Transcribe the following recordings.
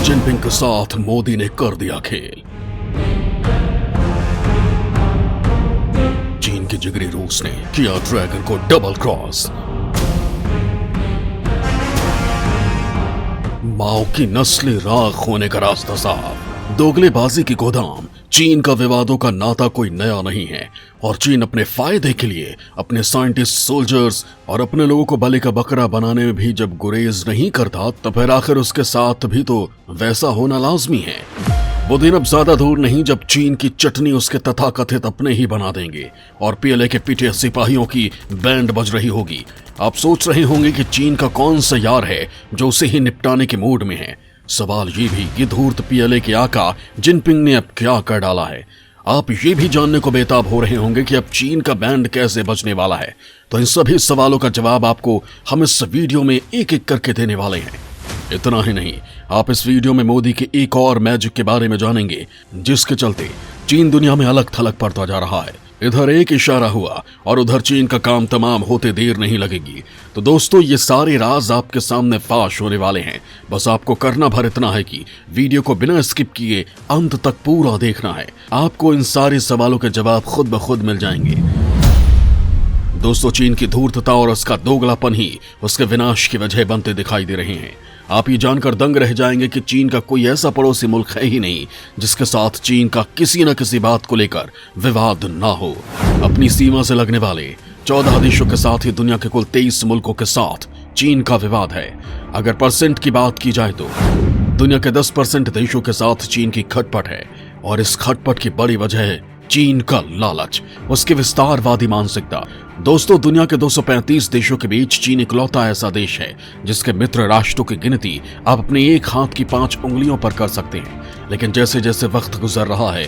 Jinping के साथ मोदी ने कर दिया खेल। चीन के जिगरी रूस ने किया ड्रैगन को डबल क्रॉस। माओ की नस्ली राख होने का रास्ता साफ। दोगलेबाजी की गोदाम। चीन का विवादों का नाता कोई नया नहीं है और चीन अपने फायदे के लिए अपने साइंटिस्ट, सोल्जर्स और अपने लोगों को बलि का बकरा बनाने में भी जब गुरेज नहीं करता तो फिर आखिर उसके साथ भी तो वैसा होना लाजमी है। वो दिन अब ज्यादा दूर नहीं जब चीन की चटनी उसके तथाकथित अपने ही बना देंगे और पीएलए के पीटे सिपाहियों की बैंड बज रही होगी। आप सोच रहे होंगे कि चीन का कौन सा यार है जो उसे ही निपटाने के मूड में है। सवाल ये भी कि धूर्त पीएलए के आका जिनपिंग ने अब क्या कर डाला है। आप ये भी जानने को बेताब हो रहे होंगे कि अब चीन का बैंड कैसे बचने वाला है। तो इन सभी सवालों का जवाब आपको हम इस वीडियो में एक एक करके देने वाले हैं। इतना ही नहीं, आप इस वीडियो में मोदी के एक और मैजिक के बारे में जानेंगे जिसके चलते चीन दुनिया में अलग थलग पड़ता जा रहा है। इधर एक इशारा हुआ और उधर चीन का काम तमाम होते देर नहीं लगेगी। तो दोस्तों, ये सारे राज आपके सामने फाश होने वाले हैं। बस आपको करना भर इतना है कि वीडियो को बिना स्किप किए अंत तक पूरा देखना है। आपको इन सारे सवालों के जवाब खुद ब खुद मिल जाएंगे। दोस्तों, चीन की धूर्तता और उसका दोगलापन ही उसके विनाश की वजह बनते दिखाई दे रहे हैं। आप ये जानकर दंग रह जाएंगे कि चीन का कोई ऐसा पड़ोसी मुल्क है ही नहीं जिसके साथ चीन का किसी न किसी बात को लेकर विवाद ना हो। अपनी सीमा से लगने वाले 14 देशों के साथ ही दुनिया के कुल 23 मुल्कों के साथ चीन का विवाद है। अगर परसेंट की बात की जाए तो दुनिया के 10% देशों के साथ चीन की खटपट है और इस खटपट की बड़ी वजह है चीन का लालच, उसकी विस्तारवादी मानसिकता। दोस्तों, दुनिया के 235 देशों के बीच चीन इकलौता ऐसा देश है जिसके मित्र राष्ट्रों की गिनती आप अपने एक हाथ की 5 उंगलियों पर कर सकते हैं। लेकिन जैसे जैसे वक्त गुजर रहा है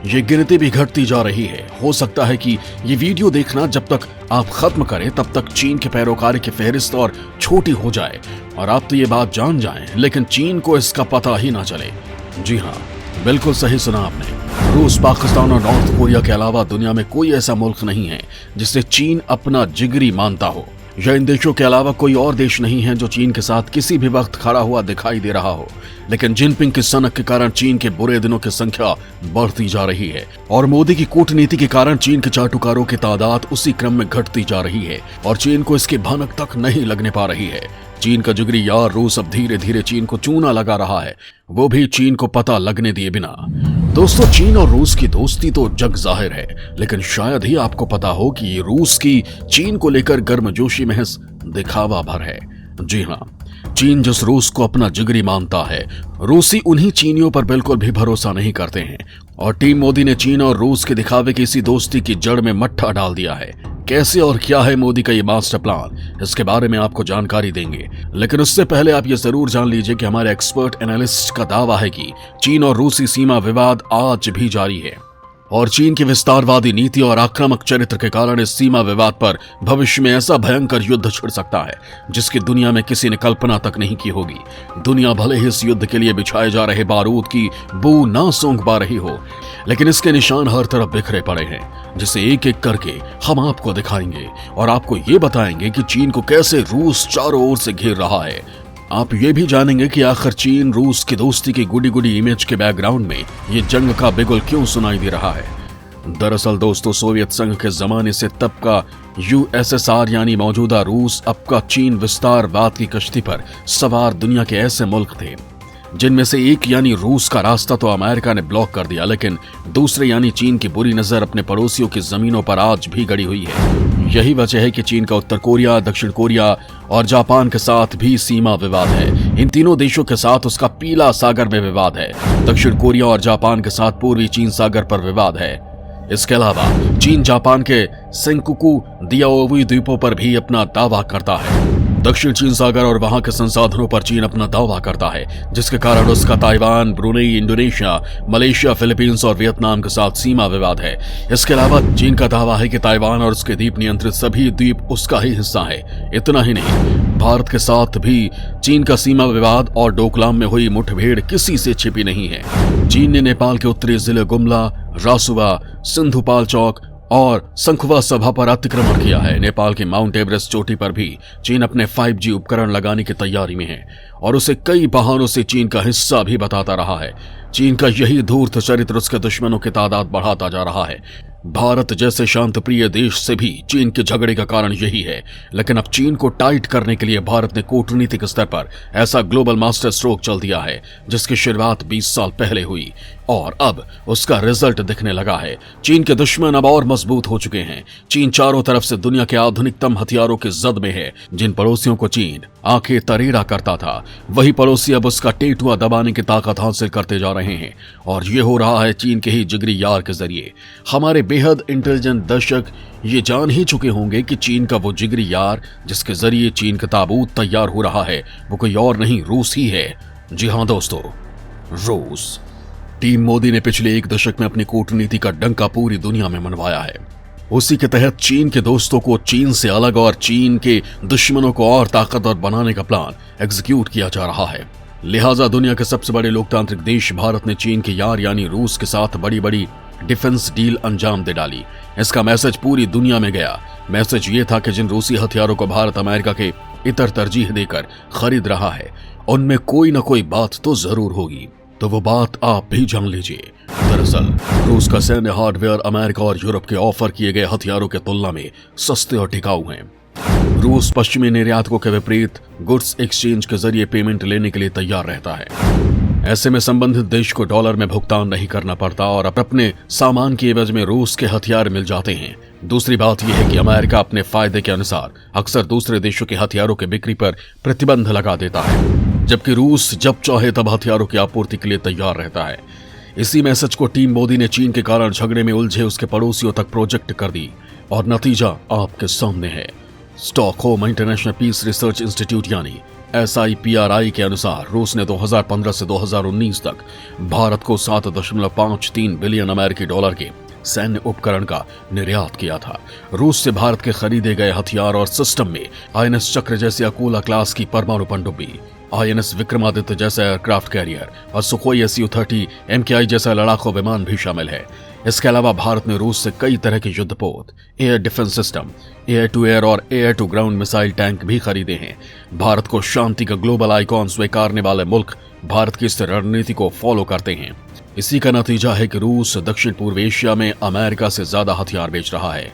ये गिनती भी घटती जा रही है। हो सकता है कि ये वीडियो देखना जब तक आप खत्म करें तब तक चीन के पैरोकारी की फहरिस्त और छोटी हो जाए और आप तो ये बात जान जाएं, लेकिन चीन को इसका पता ही ना चले। जी हाँ, बिल्कुल सही सुना आपने। रूस, पाकिस्तान और नॉर्थ कोरिया के अलावा दुनिया में कोई ऐसा मुल्क नहीं है जिसे चीन अपना जिगरी मानता हो। या इन देशों के अलावा कोई और देश नहीं है जो चीन के साथ किसी भी वक्त खड़ा हुआ दिखाई दे रहा हो। लेकिन जिनपिंग की सनक के कारण चीन के बुरे दिनों की संख्या बढ़ती जा रही है और मोदी की कूटनीति के कारण चीन के चाटुकारों की तादाद उसी क्रम में घटती जा रही है और चीन को इसकी भनक तक नहीं लगने पा रही है। चीन का जिगरी यार रूस अब धीरे धीरे चीन को चूना लगा रहा है, वो भी चीन को पता लगने दिए बिना। दोस्तों, चीन और रूस की दोस्ती तो जग जाहिर है, लेकिन शायद ही आपको पता हो कि ये रूस की चीन को लेकर गर्मजोशी महज दिखावा भर है। जी हाँ, चीन जिस रूस को अपना जिगरी मानता है, रूसी उन्हीं चीनियों पर बिल्कुल भी भरोसा नहीं करते हैं और टीम मोदी ने चीन और रूस के दिखावे की इसी दोस्ती की जड़ में मट्ठा डाल दिया है। कैसे और क्या है मोदी का ये मास्टर प्लान, इसके बारे में आपको जानकारी देंगे। लेकिन उससे पहले आप ये जरूर जान लीजिए कि हमारे एक्सपर्ट एनालिस्ट का दावा है कि चीन और रूसी सीमा विवाद आज भी जारी है और चीन की विस्तारवादी नीति और आक्रामक चरित्र के कारण इस सीमा विवाद पर भविष्य में ऐसा भयंकर युद्ध छिड़ सकता है जिसकी दुनिया में किसी ने कल्पना तक नहीं की होगी। दुनिया भले ही इस युद्ध के लिए बिछाए जा रहे बारूद की बू ना सूंघ पा रही हो, लेकिन इसके निशान हर तरफ बिखरे पड़े हैं जिसे एक एक करके हम आपको दिखाएंगे और आपको ये बताएंगे कि चीन को कैसे रूस चारों ओर से घेर रहा है। आप ये भी जानेंगे कि आखिर चीन रूस की दोस्ती की गुडी गुडी इमेज के बैकग्राउंड में ये जंग का बिगुल क्यों सुनाई दे रहा है। दरअसल दोस्तों, सोवियत संघ के जमाने से तब का यूएसएसआर यानी मौजूदा रूस, अब का चीन विस्तारवाद की कश्ती पर सवार दुनिया के ऐसे मुल्क थे जिनमें से एक यानी रूस का रास्ता तो अमेरिका ने ब्लॉक कर दिया, लेकिन दूसरे यानी चीन की बुरी नजर अपने पड़ोसियों की जमीनों पर आज भी गड़ी हुई है। यही वजह है कि चीन का उत्तर कोरिया, दक्षिण कोरिया और जापान के साथ भी सीमा विवाद है। इन तीनों देशों के साथ उसका पीला सागर में विवाद है। दक्षिण कोरिया और जापान के साथ पूर्वी चीन सागर पर विवाद है। इसके अलावा चीन जापान के सेंकुकू दियाओवी द्वीपों पर भी अपना दावा करता है। दक्षिण चीन सागर और वहां के संसाधनों पर चीन अपना दावा करता है, जिसके कारण उसका Taiwan, Brunei, Indonesia, Malaysia, Philippines और वियतनाम के साथ सीमा विवाद है। इसके अलावा चीन का दावा है कि ताइवान और उसके द्वीप नियंत्रित सभी द्वीप उसका ही हिस्सा है। इतना ही नहीं, भारत के साथ भी चीन का सीमा विवाद और डोकलाम में हुई मुठभेड़ किसी से छिपी नहीं है। चीन ने नेपाल के उत्तरी जिले गुमला, रासुवा, सिंधुपाल चौक और संखुवा सभा पर अतिक्रमण किया है। नेपाल के माउंट एवरेस्ट चोटी पर भी चीन अपने 5G उपकरण लगाने की तैयारी में है और उसे कई बहानों से चीन का हिस्सा भी बताता रहा है। चीन का यही धूर्त चरित्र उसके दुश्मनों की तादाद बढ़ाता जा रहा है। भारत जैसे शांत प्रिय देश से भी चीन के झगड़े का कारण यही है, लेकिन अब चीन को टाइट करने के लिए भारत ने कूटनीतिक स्तर पर ऐसा ग्लोबल मास्टर स्ट्रोक चल दिया है जिसकी शुरुआत 20 साल पहले हुई और अब उसका रिजल्ट दिखने लगा है। चीन के दुश्मन अब और मजबूत हो चुके हैं। चीन चारों तरफ से दुनिया के आधुनिकतम हथियारों के जद में है। जिन पड़ोसियों को चीन आंखें तरेरा करता था, वही पड़ोसी अब उसका टेटुआ दबाने की ताकत हासिल करते जा रहे हैं और ये हो रहा है चीन के ही जिगरी यार के जरिए। हमारे बेहद इंटेलिजेंट दर्शक ये जान ही चुके होंगे कि चीन का वो जिगरी यार जिसके जरिए चीन का ताबूत तैयार हो रहा है वो कोई और नहीं, रूस ही है। जी हां दोस्तों, रूस। टीम मोदी ने पिछले एक दशक में अपनी कूटनीति का डंका पूरी दुनिया में मनवाया है। उसी के तहत चीन के दोस्तों को चीन से अलग और चीन के दुश्मनों को और ताकतवर बनाने का प्लान एग्जीक्यूट किया जा रहा है। लिहाजा दुनिया के सबसे बड़े लोकतांत्रिक देश भारत ने चीन के यार यानी रूस के साथ बड़ी बड़ी डिफेंस डील अंजाम दे डाली। इसका मैसेज पूरी दुनिया में गया। मैसेज ये था कि जिन रूसी हथियारों को भारत अमेरिका के इतर तरजीह देकर खरीद रहा है उनमें कोई न कोई बात तो जरूर होगी। तो वो बात आप भी जान लीजिए। दरअसल रूस का सैन्य हार्डवेयर अमेरिका और यूरोप के ऑफर किए गए हथियारों की तुलना में सस्ते और टिकाऊ हैं। रूस पश्चिमी निर्यातकों के विपरीत गुड्स एक्सचेंज के जरिए पेमेंट लेने के लिए तैयार रहता है। ऐसे में संबंधित देश को डॉलर में भुगतान नहीं करना पड़ता और अपने सामान की एवज में रूस के हथियार मिल जाते हैं। दूसरी बात यह है कि अमेरिका अपने फायदे के अनुसार अक्सर दूसरे देशों के हथियारों की बिक्री पर प्रतिबंध लगा देता है, जबकि रूस जब चाहे तब हथियारों की आपूर्ति के लिए तैयार रहता है। इसी मैसेज को टीम मोदी ने चीन के कारण झगड़े में उलझे उसके पड़ोसियों तक प्रोजेक्ट कर दी और नतीजा आपके सामने है। Stockholm International Peace Research Institute यानी SIPRI के अनुसार रूस ने 2015 से 2019 तक भारत को 7.53 बिलियन अमेरिकी डॉलर के सैन्य उपकरण का निर्यात किया था। रूस से भारत के खरीदे गए हथियार और सिस्टम में INS चक्र जैसे अकोला क्लास की परमाणु पनडुब्बी, INS विक्रमादित्य जैसा एयरक्राफ्ट कैरियर और सुखोई Su-30 MKI जैसा लड़ाकू विमान भी शामिल है। इसके अलावा भारत ने रूस से कई तरह के युद्धपोत, air defence system, air to air और air to ground missile tank भी खरीदे हैं। भारत को शांति का ग्लोबल आइकॉन स्वीकारने वाले मुल्क भारत की इस रणनीति को फॉलो करते हैं। इसी का नतीजा है कि रूस दक्षिण पूर्व एशिया में अमेरिका से ज्यादा हथियार बेच रहा है।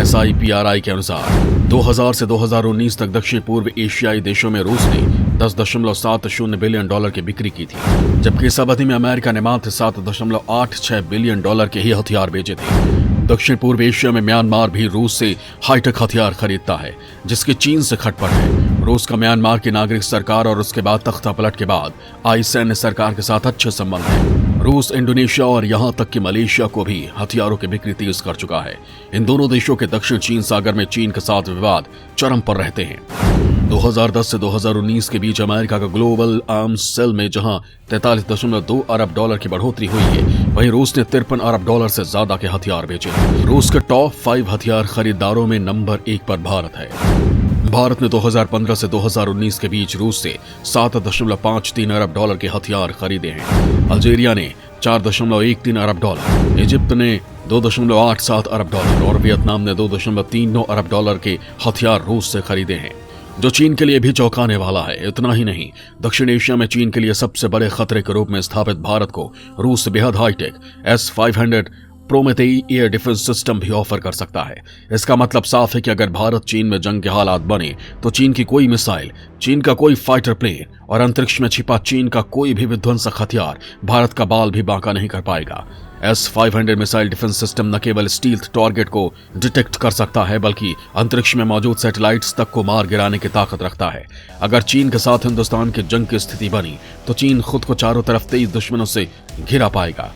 SIPRI के अनुसार 2000 से 2019 तक दक्षिण पूर्व एशियाई देशों में रूस ने 10.70 बिलियन डॉलर की बिक्री की थी, जबकि इस अवधि में अमेरिका ने मात्र 7.86 बिलियन डॉलर के ही हथियार बेचे थे। दक्षिण पूर्व एशिया में म्यांमार भी रूस से हाईटेक हथियार खरीदता है, जिसकी चीन से खटपट है। रूस का म्यांमार की नागरिक सरकार और उसके बाद तख्ता पलट के बाद आई सैन्य सरकार के साथ अच्छे संबंध हैं। रूस इंडोनेशिया और यहां तक कि मलेशिया को भी हथियारों की बिक्री तेज कर चुका है। इन दोनों देशों के दक्षिण चीन सागर में चीन के साथ विवाद चरम पर रहते हैं। 2010 से 2019 के बीच अमेरिका का ग्लोबल आर्म्स सेल में जहां 43.2 अरब डॉलर की बढ़ोतरी हुई है, वहीं रूस ने 53 अरब डॉलर से ज्यादा के हथियार बेचे। रूस के टॉप 5 हथियार खरीदारों में नंबर 1 पर भारत है। भारत ने 2015 से 2019 के बीच रूस से 7.53 अरब डॉलर के हथियार खरीदे हैं। अल्जीरिया ने 4.13 अरब डॉलर, इजिप्ट ने 2.87 अरब डॉलर और वियतनाम ने 2.39 अरब डॉलर के हथियार रूस से खरीदे हैं, जो चीन के लिए भी चौंकाने वाला है। इतना ही नहीं, दक्षिण एशिया में चीन के लिए सबसे बड़े खतरे के रूप में स्थापित भारत को रूस बेहद hi tech S-500 Prometey air defence system भी ऑफर कर सकता है। इसका मतलब साफ है कि अगर भारत चीन में जंग के हालात बने तो चीन की कोई मिसाइल, चीन का कोई फाइटर प्लेन और अंतरिक्ष में छिपा चीन का कोई भी विध्वंसक हथियार भारत का बाल भी बांका नहीं कर पाएगा। S-500 मिसाइल डिफेंस सिस्टम न केवल स्टील्थ टारगेट को डिटेक्ट कर सकता है, बल्कि अंतरिक्ष में मौजूद सैटेलाइट्स तक को मार गिराने की ताकत रखता है। अगर चीन के साथ हिंदुस्तान की जंग की स्थिति बनी तो चीन खुद को चारों तरफ 23 दुश्मनों से घिरा पाएगा,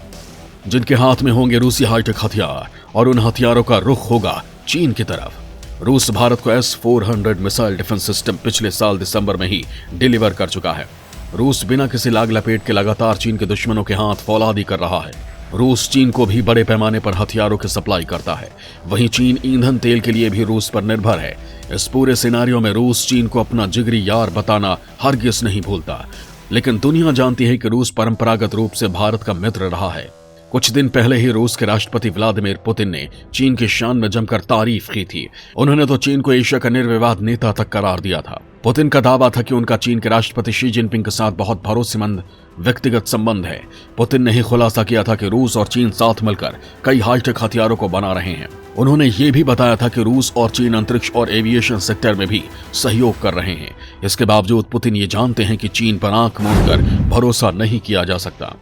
जिनके हाथ में होंगे रूसी हाईटेक हथियार और उन हथियारों का रुख होगा चीन की तरफ। रूस भारत को S-400 मिसाइल डिफेंस सिस्टम पिछले साल दिसंबर में ही डिलीवर कर चुका है। रूस बिना किसी लाग लपेट के लगातार चीन के दुश्मनों के हाथ फौलादी कर रहा है। रूस चीन को भी बड़े पैमाने पर हथियारों की सप्लाई करता है। वहीं चीन ईंधन तेल के लिए भी रूस पर निर्भर है। इस पूरे सिनेरियो में रूस चीन को अपना जिगरी यार बताना हरगिज नहीं भूलता, लेकिन दुनिया जानती है कि रूस परंपरागत रूप से भारत का मित्र रहा है। कुछ दिन पहले ही रूस के राष्ट्रपति व्लादिमीर पुतिन ने चीन की शान में जमकर तारीफ की थी। उन्होंने तो चीन को एशिया का निर्विवाद नेता तक करार दिया था। पुतिन का दावा था कि उनका चीन के राष्ट्रपति शी जिनपिंग के साथ बहुत भरोसेमंद व्यक्तिगत संबंध है। पुतिन ने ही खुलासा किया था कि रूस और चीन साथ मिलकर कई हाईटेक हथियारों को बना रहे हैं। उन्होंने ये भी बताया था कि रूस और चीन अंतरिक्ष और एविएशन सेक्टर में भी सहयोग कर रहे हैं। इसके बावजूद पुतिन ये जानते हैं कि चीन पर आंख मूंदकर भरोसा नहीं किया जा सकता।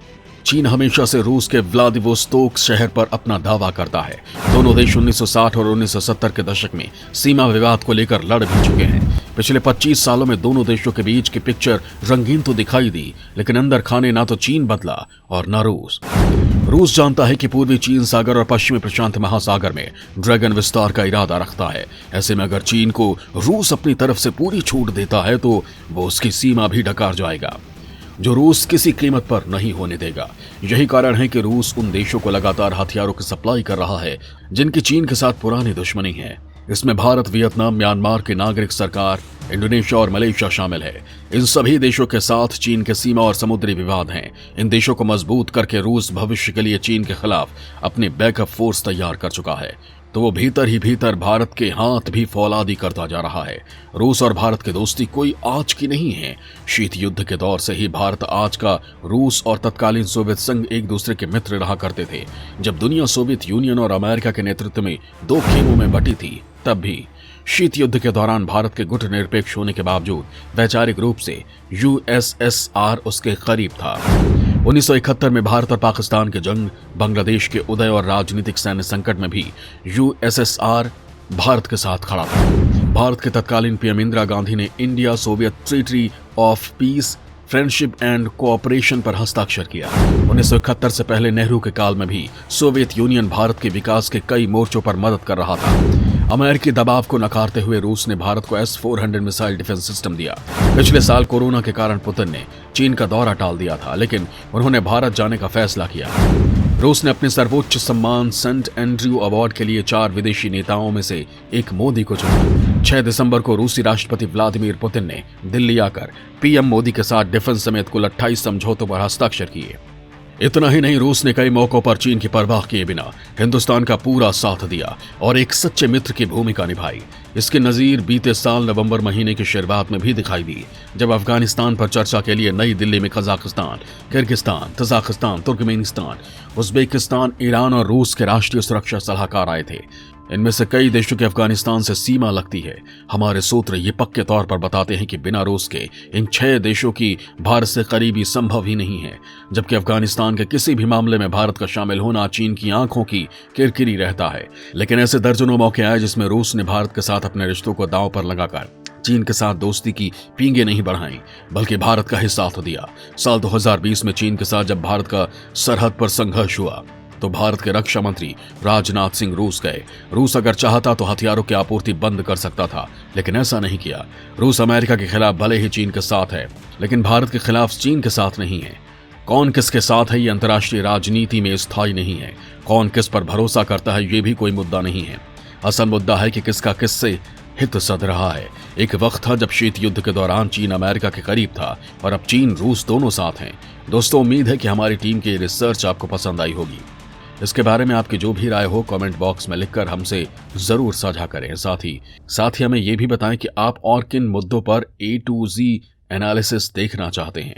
चीन हमेशा से रूस के व्लादिवोस्तोक शहर पर अपना दावा करता है। दोनों देश 1960 और 1970 के दशक में सीमा विवाद को लेकर लड़ भी चुके हैं। पिछले 25 सालों में दोनों देशों के बीच की पिक्चर रंगीन तो दिखाई दी, लेकिन अंदर खाने ना तो चीन बदला और न रूस। रूस जानता है कि पूर्वी चीन सागर और पश्चिमी प्रशांत महासागर में ड्रैगन विस्तार का इरादा रखता है। ऐसे में अगर चीन को रूस अपनी तरफ से पूरी छूट देता है तो वो उसकी सीमा भी डकार जाएगा, जो रूस किसी कीमत पर नहीं होने देगा। यही कारण है कि रूस उन देशों को लगातार हथियारों की सप्लाई कर रहा है जिनकी चीन के साथ पुरानी दुश्मनी है। इसमें भारत, वियतनाम, म्यांमार की नागरिक सरकार, इंडोनेशिया और मलेशिया शामिल है। इन सभी देशों के साथ चीन के सीमा और समुद्री विवाद हैं। इन देशों को मजबूत करके रूस भविष्य के लिए चीन के खिलाफ अपनी बैकअप फोर्स तैयार कर चुका है, तो वो भीतर ही भीतर भारत के हाथ भी फौलादी करता जा रहा है। रूस और भारत की दोस्ती कोई आज की नहीं है। शीत युद्ध के दौर से ही भारत, आज का रूस और तत्कालीन सोवियत संघ एक दूसरे के मित्र रहा करते थे। जब दुनिया सोवियत यूनियन और अमेरिका के नेतृत्व में दो खेमों में बटी थी, तब भी शीत युद्ध के दौरान भारत के गुट निरपेक्ष होने के बावजूद वैचारिक रूप से यूएसएसआर उसके करीब था। 1971 में भारत और पाकिस्तान की जंग, बांग्लादेश के उदय और राजनीतिक सैन्य संकट में भी यूएसएसआर भारत के साथ खड़ा था। भारत के तत्कालीन पीएम इंदिरा गांधी ने India Soviet treaty of peace, friendship and cooperation पर हस्ताक्षर किया। 1971 से पहले नेहरू के काल में भी सोवियत यूनियन भारत के विकास के कई मोर्चों पर मदद कर रहा था। अमेरिकी दबाव को नकारते हुए रूस ने भारत को S-400 मिसाइल डिफेंस सिस्टम दिया। पिछले साल कोरोना के कारण पुतिन ने चीन का दौरा टाल दिया था, लेकिन उन्होंने भारत जाने का फैसला किया। रूस ने अपने सर्वोच्च सम्मान सेंट एंड्रयू अवार्ड के लिए 4 विदेशी नेताओं में से एक मोदी को चुना। 6 दिसंबर को रूसी राष्ट्रपति व्लादिमीर पुतिन ने दिल्ली आकर पीएम मोदी के साथ डिफेंस समेत कुल 28 समझौतों पर हस्ताक्षर किए। इतना ही नहीं, रूस ने कई मौकों पर चीन की परवाह किए बिना हिंदुस्तान का पूरा साथ दिया और एक सच्चे मित्र की भूमिका निभाई। इसकी नजीर बीते साल नवंबर महीने की शुरुआत में भी दिखाई दी, जब अफगानिस्तान पर चर्चा के लिए नई दिल्ली में Kazakhstan, Kyrgyzstan, Tajikistan, Turkmenistan, Uzbekistan, Iran और रूस के राष्ट्रीय सुरक्षा सलाहकार आए थे। इनमें से कई देशों की अफगानिस्तान से सीमा लगती है। हमारे सूत्र ये पक्के तौर पर बताते हैं कि बिना रूस के इन 6 देशों की भारत से करीबी संभव ही नहीं है, जबकि अफगानिस्तान के किसी भी मामले में भारत का शामिल होना चीन की आंखों की किरकिरी रहता है। लेकिन ऐसे दर्जनों मौके आए जिसमें रूस ने भारत के साथ अपने रिश्तों को दांव पर लगाकर चीन के साथ दोस्ती की पींगे नहीं बढ़ाई, बल्कि भारत का ही साथ दिया। साल 2020 में चीन के साथ जब भारत का सरहद पर संघर्ष हुआ तो भारत के रक्षा मंत्री राजनाथ सिंह रूस गए। रूस अगर चाहता तो हथियारों की आपूर्ति बंद कर सकता था, लेकिन ऐसा नहीं किया। रूस अमेरिका के खिलाफ भले ही चीन के साथ है, लेकिन भारत के खिलाफ चीन के साथ नहीं है। कौन किसके साथ है ये अंतर्राष्ट्रीय राजनीति में स्थायी नहीं है। कौन किस पर भरोसा करता है ये भी कोई मुद्दा नहीं है। असल मुद्दा है कि किसका किससे हित सध रहा है। एक वक्त था जब शीत युद्ध के दौरान चीन अमेरिका के करीब था और अब चीन रूस दोनों साथ हैं। दोस्तों, उम्मीद है कि हमारी टीम की रिसर्च आपको पसंद आई होगी। इसके बारे में आपकी जो भी राय हो कमेंट बॉक्स में लिखकर हमसे जरूर साझा करें। साथ ही हमें ये भी बताएं कि आप और किन मुद्दों पर A to Z एनालिसिस देखना चाहते हैं।